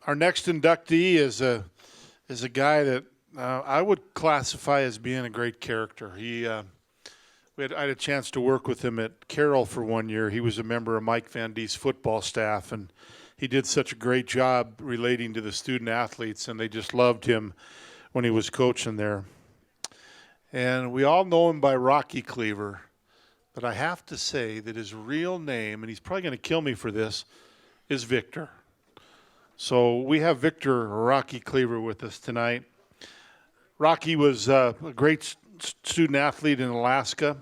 Our next inductee is a guy that I would classify as being a great character. I had a chance to work with him at Carroll for 1 year. He was a member of Mike Van Die's football staff, and he did such a great job relating to the student athletes, and they just loved him when he was coaching there. And we all know him by Rocky Cleaver, but I have to say that his real name, and he's probably going to kill me for this, is Victor. So we have Victor Rocky Cleaver with us tonight. Rocky was a great student athlete in Alaska.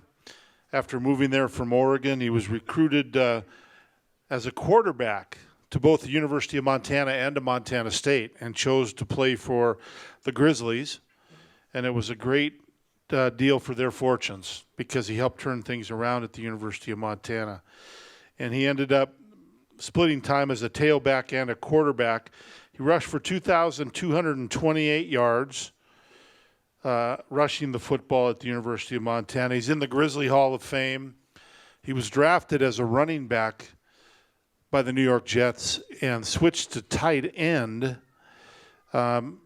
After moving there from Oregon, he was recruited as a quarterback to both the University of Montana and to Montana State, and chose to play for the Grizzlies. And it was a great deal for their fortunes because he helped turn things around at the University of Montana. And he ended up splitting time as a tailback and a quarterback. He rushed for 2,228 yards, rushing the football at the University of Montana. He's in the Grizzly Hall of Fame. He was drafted as a running back by the New York Jets and switched to tight end in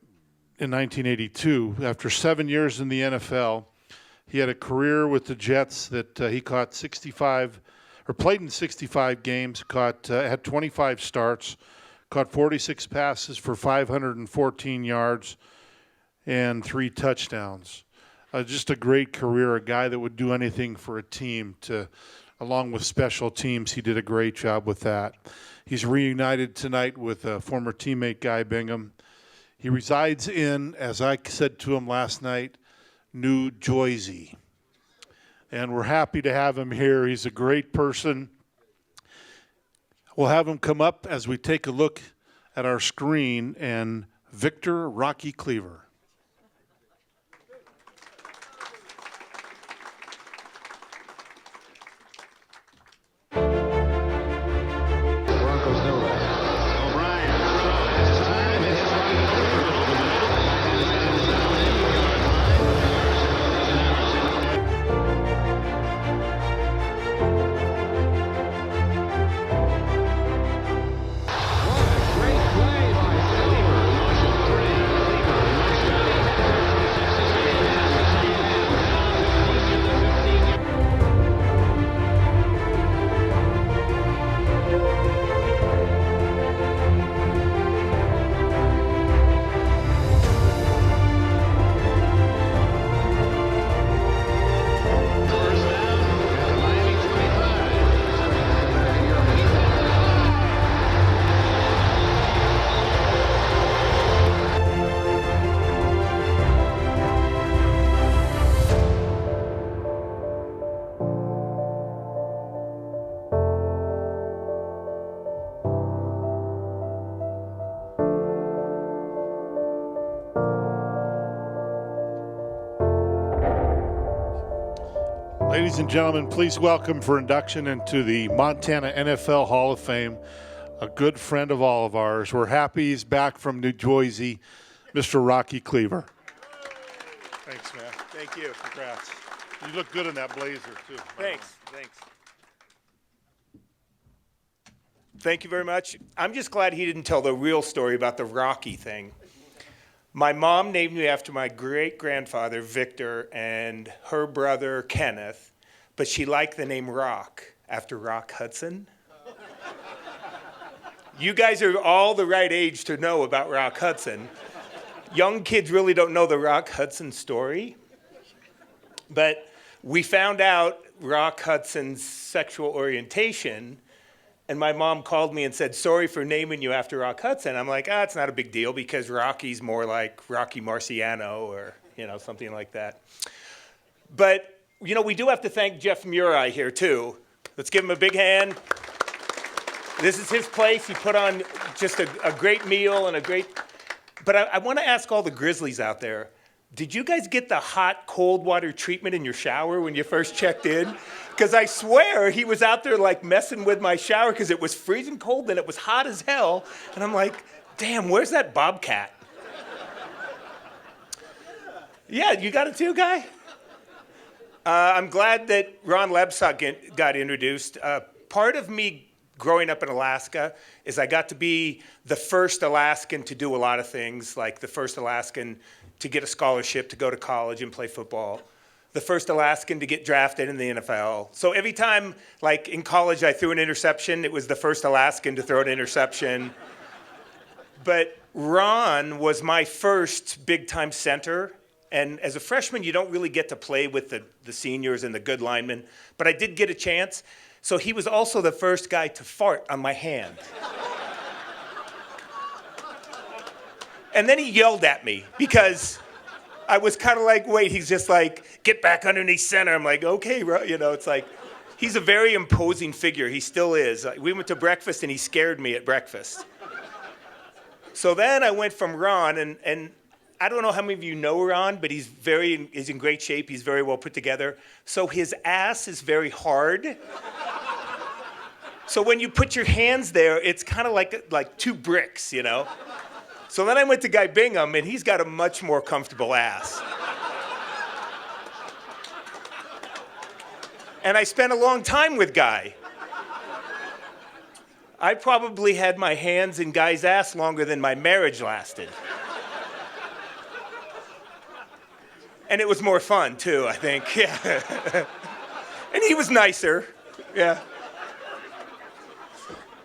1982. After 7 years in the NFL, he had a career with the Jets that he caught 65 or played in 65 games, had 25 starts, caught 46 passes for 514 yards and 3 touchdowns. Just a great career, a guy that would do anything for a team. Along with special teams, he did a great job with that. He's reunited tonight with a former teammate, Guy Bingham. He resides in, as I said to him last night, New Jersey. And we're happy to have him here. He's a great person. We'll have him come up as we take a look at our screen, and Victor Rocky Cleaver. Ladies and gentlemen, please welcome for induction into the Montana NFL Hall of Fame, a good friend of all of ours. We're happy he's back from New Jersey, Mr. Rocky Cleaver. Thanks, man. Thank you. Congrats. You look good in that blazer, too. Thanks. Thank you very much. I'm just glad he didn't tell the real story about the Rocky thing. My mom named me after my great-grandfather, Victor, and her brother, Kenneth, but she liked the name Rock, after Rock Hudson. You guys are all the right age to know about Rock Hudson. Young kids really don't know the Rock Hudson story, but we found out Rock Hudson's sexual orientation, and my mom called me and said, sorry for naming you after Rock Hudson. I'm like, it's not a big deal because Rocky's more like Rocky Marciano or, something like that. But, we do have to thank Jeff Murray here, too. Let's give him a big hand. This is his place. He put on just a great meal and a great... But I want to ask all the Grizzlies out there, did you guys get the hot, cold water treatment in your shower when you first checked in? Because I swear he was out there like messing with my shower because it was freezing cold and it was hot as hell. And I'm like, damn, where's that Bobcat? Yeah, you got it too, Guy? I'm glad that Ron Lebsaw got introduced. Part of me growing up in Alaska is I got to be the first Alaskan to do a lot of things, like the first Alaskan to get a scholarship to go to college and play football, the first Alaskan to get drafted in the NFL. So every time, like in college, I threw an interception, it was the first Alaskan to throw an interception. But Ron was my first big-time center. And as a freshman, you don't really get to play with the seniors and the good linemen. But I did get a chance. So he was also the first guy to fart on my hand. And then he yelled at me because I was kind of like, wait, he's just like, get back underneath center. I'm like, okay, bro. You know, it's like, he's a very imposing figure. He still is. We went to breakfast and he scared me at breakfast. So then I went from Ron, and I don't know how many of you know Ron, but he's in great shape. He's very well put together. So his ass is very hard. So when you put your hands there, it's kind of like two bricks, you know? So then I went to Guy Bingham, and he's got a much more comfortable ass. And I spent a long time with Guy. I probably had my hands in Guy's ass longer than my marriage lasted. And it was more fun, too, I think. Yeah. And he was nicer. Yeah.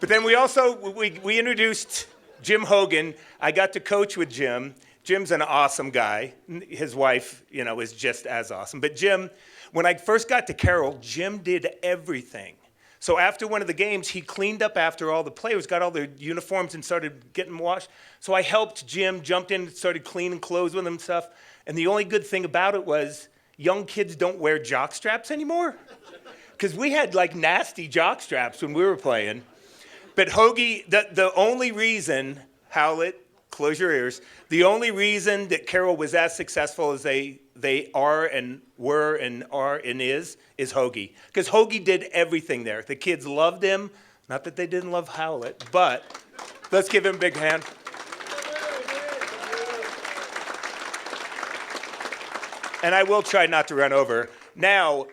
But then we introduced Jim Hogan. I got to coach with Jim. Jim's an awesome guy. His wife, you know, is just as awesome. But Jim, when I first got to Carroll, Jim did everything. So after one of the games, he cleaned up after all the players, got all their uniforms and started getting washed. So I helped Jim, jumped in, started cleaning clothes with him and stuff. And the only good thing about it was young kids don't wear jock straps anymore. Because we had like nasty jock straps when we were playing. But Hoagie, the only reason, Howlett, close your ears, the only reason that Carroll was as successful as they are and were and are and is Hoagie. Because Hoagie did everything there. The kids loved him. Not that they didn't love Howlett, but let's give him a big hand. And I will try not to run over. Now,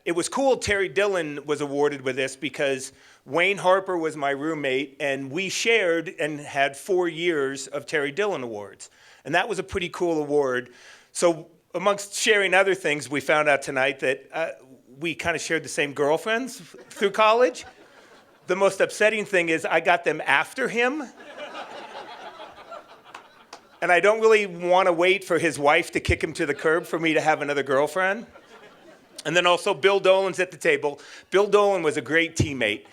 it was cool Terry Dillon was awarded with this because Wayne Harper was my roommate, and we shared and had 4 years of Terry Dillon awards. And that was a pretty cool award. So amongst sharing other things, we found out tonight that we kind of shared the same girlfriends through college. The most upsetting thing is I got them after him. And I don't really want to wait for his wife to kick him to the curb for me to have another girlfriend. And then also Bill Dolan's at the table. Bill Dolan was a great teammate.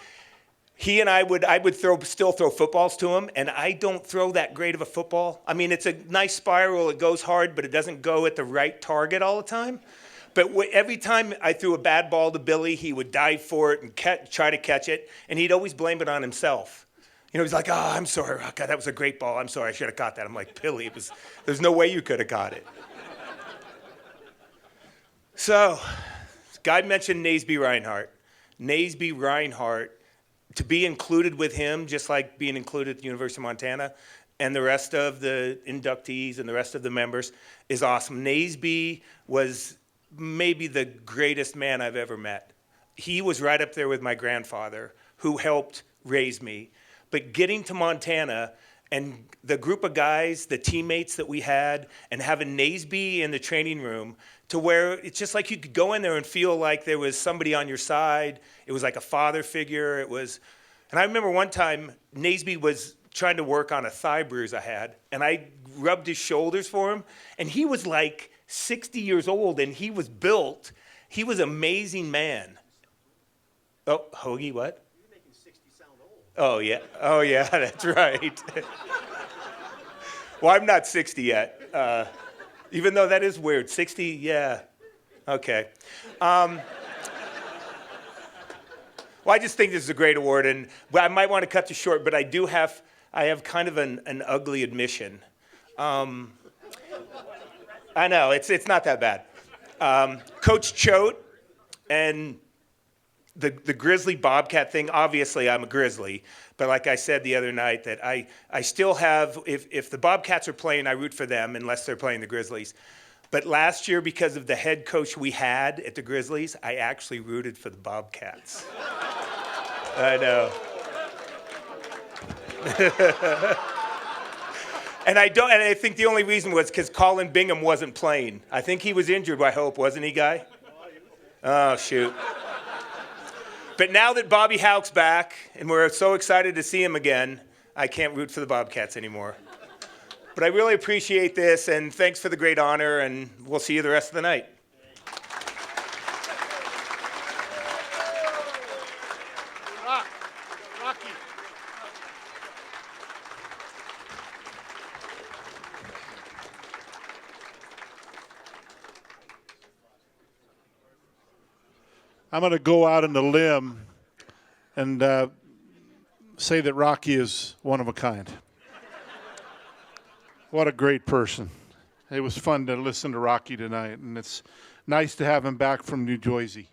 He and I would still throw footballs to him, and I don't throw that great of a football. I mean, it's a nice spiral, it goes hard, but it doesn't go at the right target all the time. But every time I threw a bad ball to Billy, he would dive for it and try to catch it, and he'd always blame it on himself. You know, he's like, oh, I'm sorry, oh, God, that was a great ball. I'm sorry, I should have caught that. I'm like, Billy, there's no way you could have caught it. So, Guy mentioned Naseby Reinhardt. Naseby Reinhardt, to be included with him, just like being included at the University of Montana, and the rest of the inductees and the rest of the members, is awesome. Naseby was maybe the greatest man I've ever met. He was right up there with my grandfather, who helped raise me. But getting to Montana and the group of guys, the teammates that we had, and having Naseby in the training room to where it's just like you could go in there and feel like there was somebody on your side. It was like a father figure. And I remember one time Naseby was trying to work on a thigh bruise I had, and I rubbed his shoulders for him, and he was like 60 years old, and he was built. He was an amazing man. Oh, Hoagie, what? You're making 60 sound old. Oh, yeah, that's right. Well, I'm not 60 yet, even though that is weird. 60, yeah, okay. Well, I just think this is a great award, and I might want to cut this short, but I have kind of an ugly admission. I know, it's not that bad. Coach Choate and the Grizzly Bobcat thing, obviously I'm a Grizzly, but like I said the other night, that I still have, if the Bobcats are playing, I root for them unless they're playing the Grizzlies. But last year, because of the head coach we had at the Grizzlies, I actually rooted for the Bobcats. I know. And I think the only reason was because Colin Bingham wasn't playing. I think he was injured, I hope, wasn't he, Guy? Oh, shoot. But now that Bobby Houck's back, and we're so excited to see him again, I can't root for the Bobcats anymore. But I really appreciate this, and thanks for the great honor, and we'll see you the rest of the night. Rocky. I'm going to go out on the limb and say that Rocky is one of a kind. What a great person. It was fun to listen to Rocky tonight, and it's nice to have him back from New Jersey.